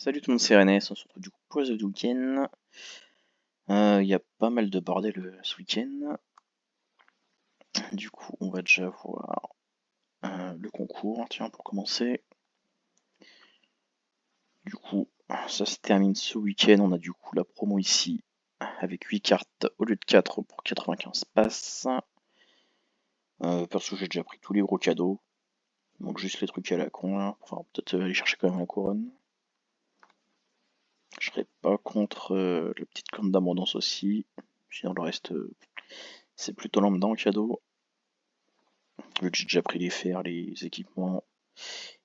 Salut tout le monde, c'est René, on se retrouve du coup pour The Weekend. Il y a pas mal de bordel ce week-end. Du coup, on va déjà voir le concours, tiens, pour commencer. Du coup, ça se termine ce week-end. On a du coup la promo ici, avec 8 cartes au lieu de 4 pour 95 passes. Perso, j'ai déjà pris tous les gros cadeaux. Donc juste les trucs à la con, là. Enfin, peut-être aller chercher quand même la couronne. Je serais pas contre la petite corne d'abondance aussi. Sinon, le reste, c'est plutôt lambda en cadeau. Vu que j'ai déjà pris les fers, les équipements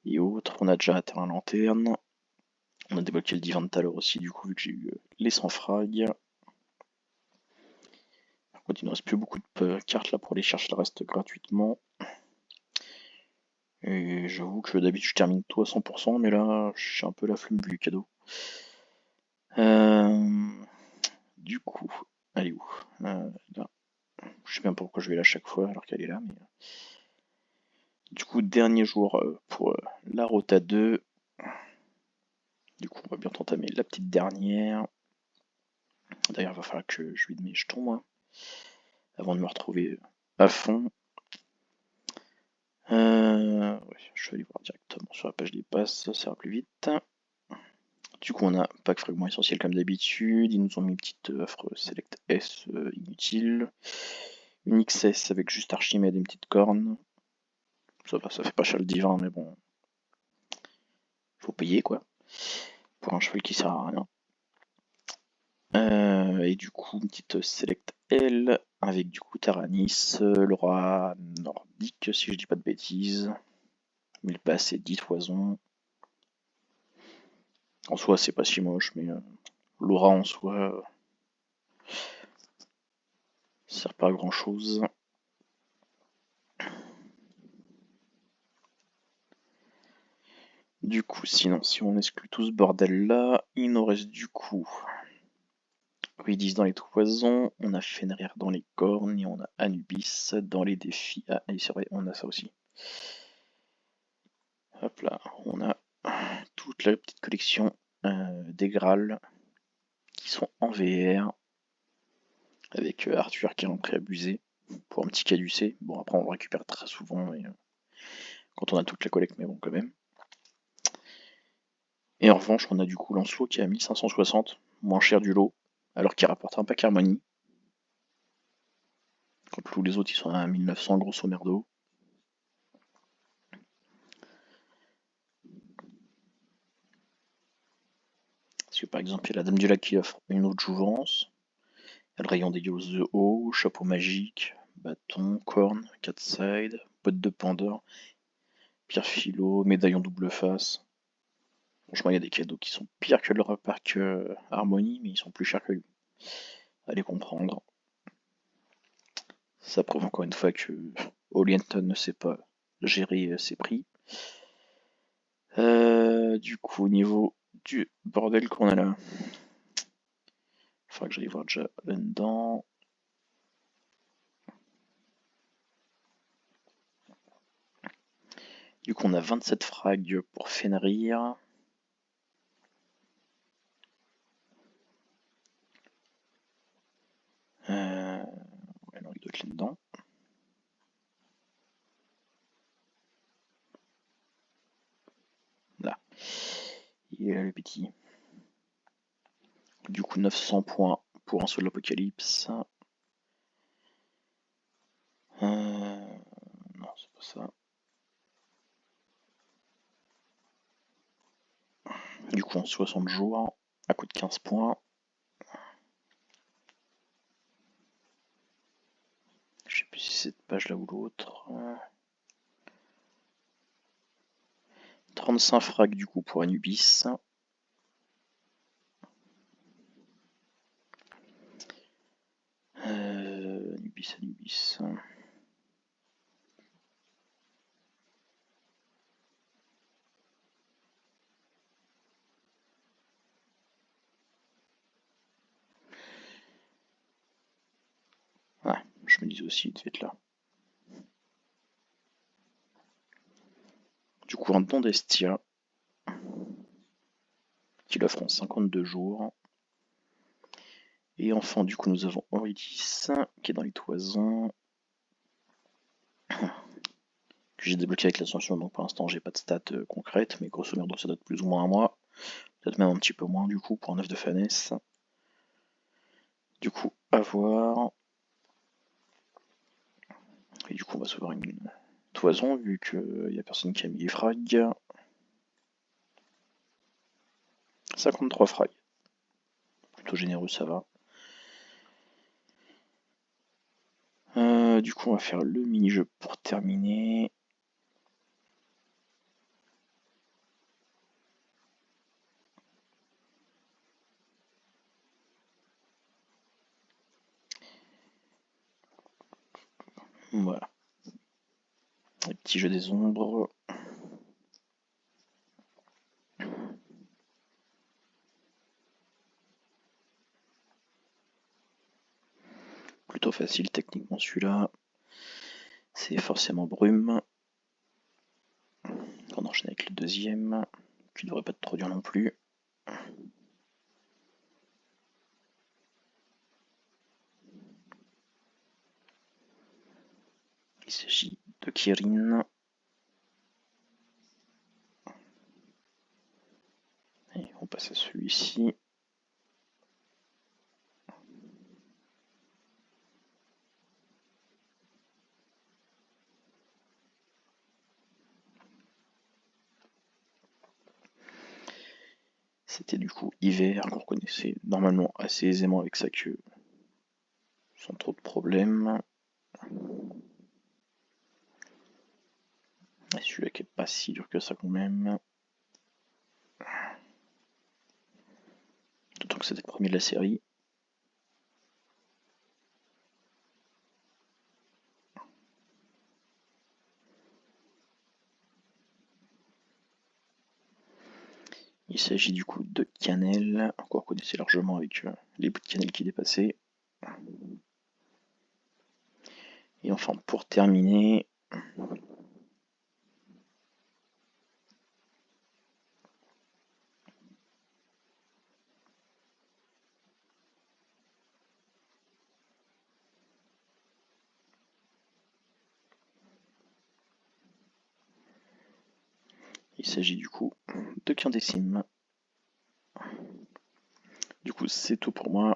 et autres, on a déjà atteint la lanterne. On a débloqué le divan de tout à l'heure aussi, du coup, vu que j'ai eu les 100 frags. Par contre, il ne reste plus beaucoup de cartes là pour aller chercher le reste gratuitement. Et j'avoue que d'habitude je termine tout à 100%, mais là, j'ai un peu la flemme du cadeau. Euh, du coup, elle est où là. Je sais même pas pourquoi je vais là chaque fois alors qu'elle est là, mais. Du coup, dernier jour pour la Rota 2. Du coup, on va bientôt entamer la petite dernière. D'ailleurs, il va falloir que je vide mes jetons, moi, avant de me retrouver à fond. Ouais, je vais aller voir directement sur la page des passes, ça ira plus vite. Du coup, on a pack fragment essentiel comme d'habitude. Ils nous ont mis une petite offre Select S inutile. Une XS avec juste Archimède et une petite corne. Ça va, ça fait pas cher le divin, mais bon. Faut payer quoi. Pour un cheval qui sert à rien. Et du coup, une petite Select L avec du coup Taranis, le roi nordique, si je dis pas de bêtises. 1000 passes et 10 toisons. En soi, c'est pas si moche, mais l'aura en soi sert pas à grand chose. Du coup, sinon, si on exclut tout ce bordel là, il nous reste du coup Ruidis dans les toisons, on a Fenrir dans les cornes et on a Anubis dans les défis. Ah, et c'est vrai, on a ça aussi. Hop là, on a toute la petite collection des Graals qui sont en VR avec Arthur qui est en préabusé pour un petit caducé. Bon, après, on le récupère très souvent quand on a toute la collecte, mais bon, quand même. Et en revanche, on a du coup Lancelot qui est à 1560, moins cher du lot, alors qu'il rapporte un pack Harmonie. Quand tous les autres ils sont à 1900 grosso merdo. Parce que par exemple, il y a la Dame du Lac qui offre une autre jouvence. Il y a le rayon des Yos de haut, chapeau magique, bâton, corne, cat side, botte de Pandore, pierre philo, médaillon double face. Franchement, il y a des cadeaux qui sont pires que le pack Harmonie, mais ils sont plus chers que lui. Allez comprendre. Ça prouve encore une fois que Olienton ne sait pas gérer ses prix. Du coup, au niveau du bordel qu'on a là, il faudra que j'aille voir déjà là-dedans. Du coup, on a 27 frags pour Fenrir. Ouais, non, il doit être là-dedans. Là. Il est là, le petit. Du coup, 900 points pour un seul l'Apocalypse. Non, c'est pas ça. Du coup, en 60 jours, à coût de 15 points. Je sais plus si c'est cette page là ou l'autre. 35 frags du coup pour Anubis. Anubis. Ouais, je me disais aussi, il devait être là. Du coup, un don d'Estia. qui l'offre en 52 jours. Et enfin, du coup, nous avons Aurélis, qui est dans les toisons, que j'ai débloqué avec l'ascension, donc pour l'instant j'ai pas de stats concrètes, mais grosso modo ça doit être plus ou moins un mois, peut-être même un petit peu moins du coup pour un œuf de fanesse. Du coup, à voir. Et du coup on va se voir une toison vu qu'il n'y a personne qui a mis les frags. 53 frags. Plutôt généreux, ça va. Du coup on va faire le mini-jeu pour terminer. Voilà. Le petit jeu des ombres. Plutôt facile techniquement celui-là. C'est forcément brume. On enchaîne avec le deuxième, qui devrait pas être trop dur non plus. Il s'agit de Kirin. Et on passe à celui-ci. C'était du coup hiver, qu'on reconnaissait normalement assez aisément avec sa queue, sans trop de problèmes. Et celui-là qui est pas si dur que ça quand même. D'autant que c'était le premier de la série. Il s'agit du coup de cannelle, qu'on reconnaissait largement avec les bouts de cannelle qui dépassaient. Et enfin pour terminer, il s'agit du coup de quindécime. Du coup c'est tout pour moi.